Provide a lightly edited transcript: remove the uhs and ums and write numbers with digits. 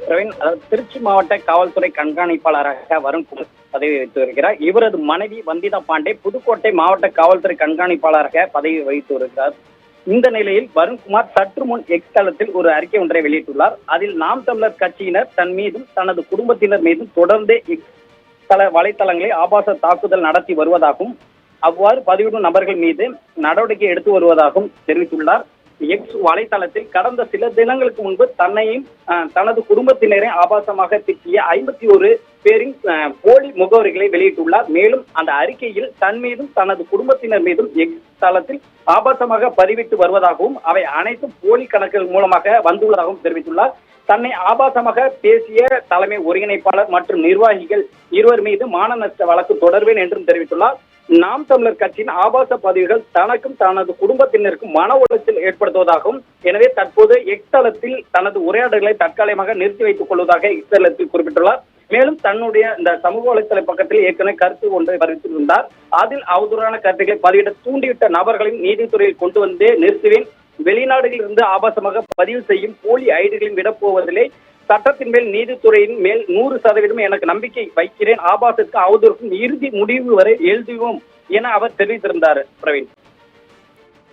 பிரவீன், அதாவது திருச்சி மாவட்ட காவல்துறை கண்காணிப்பாளராக வருண்குமார் பதவி வகித்து வருகிறார். இவரது மனைவி வந்திதா பாண்டே புதுக்கோட்டை மாவட்ட காவல்துறை கண்காணிப்பாளராக பதவி வகித்து வருகிறார். இந்த நிலையில் வருண்குமார் சற்று முன் எக்ஸ் தளத்தில் ஒரு அறிக்கை ஒன்றை வெளியிட்டுள்ளார். அதில் நாம் தமிழர் கட்சியினர் தன் மீதும் தனது குடும்பத்தினர் மீதும் தொடர்ந்து வலைத்தளங்களை ஆபாச தாக்குதல் நடத்தி வருவதாகவும் அவ்வாறு பதிவிடும் நபர்கள் மீது நடவடிக்கை எடுத்து வருவதாகவும் தெரிவித்துள்ளார். எக்ஸ் வலைத்தளத்தில் கடந்த சில தினங்களுக்கு முன்பு தன்னையும் தனது குடும்பத்தினரை ஆபாசமாக திட்டிய 51 பேரின் போலி முகவரிகளை வெளியிட்டுள்ளார். மேலும் அந்த அறிக்கையில் தன் மீதும் தனது குடும்பத்தினர் மீதும் எக்ஸ் தளத்தில் ஆபாசமாக பதிவிட்டு வருவதாகவும் அவை அனைத்தும் போலி கணக்குகள் மூலமாக வந்துள்ளதாகவும் தெரிவித்துள்ளார். தன்னை ஆபாசமாக பேசிய தலைமை ஒருங்கிணைப்பாளர் மற்றும் நிர்வாகிகள் இருவர் மீது மான நஷ்ட வழக்கு தொடர்வேன் என்றும் தெரிவித்துள்ளார். நாம் தமிழர் கட்சியின் ஆபாச பதிவுகள் தனக்கும் தனது குடும்பத்தினருக்கும் மன உளைச்சல் ஏற்படுத்துவதாகவும், எனவே தற்போது எக்ஸ் தளத்தில் தனது உரையாடல்களை தற்காலிகமாக நிறுத்தி வைத்துக் கொள்வதாக எக்ஸ் தளத்தில் குறிப்பிட்டுள்ளார். மேலும் தன்னுடைய இந்த சமூக வலைத்தள பக்கத்தில் ஏற்கனவே கருத்து ஒன்றை பதிவிட்டிருந்தார். அதில் அவதூறான கருத்துக்களை பதிவிட தூண்டிவிட்ட நபர்களின் நீதித்துறையில் கொண்டு வந்தே நிறுத்துவேன். வெளிநாடுகளில் இருந்து ஆபாசமாக பதிவு செய்யும் போலி ஐடிகளையும் விடப்போவதில்லை. சட்டத்தின் மேல் நீதித்துறையின் மேல் 100% எனக்கு நம்பிக்கை வைக்கிறேன். ஆபாசத்துக்கு அவதூறுக்கும் இறுதி முடிவு வரை எழுதுவோம் என அவர் தெரிவித்திருந்தார். பிரவீன்.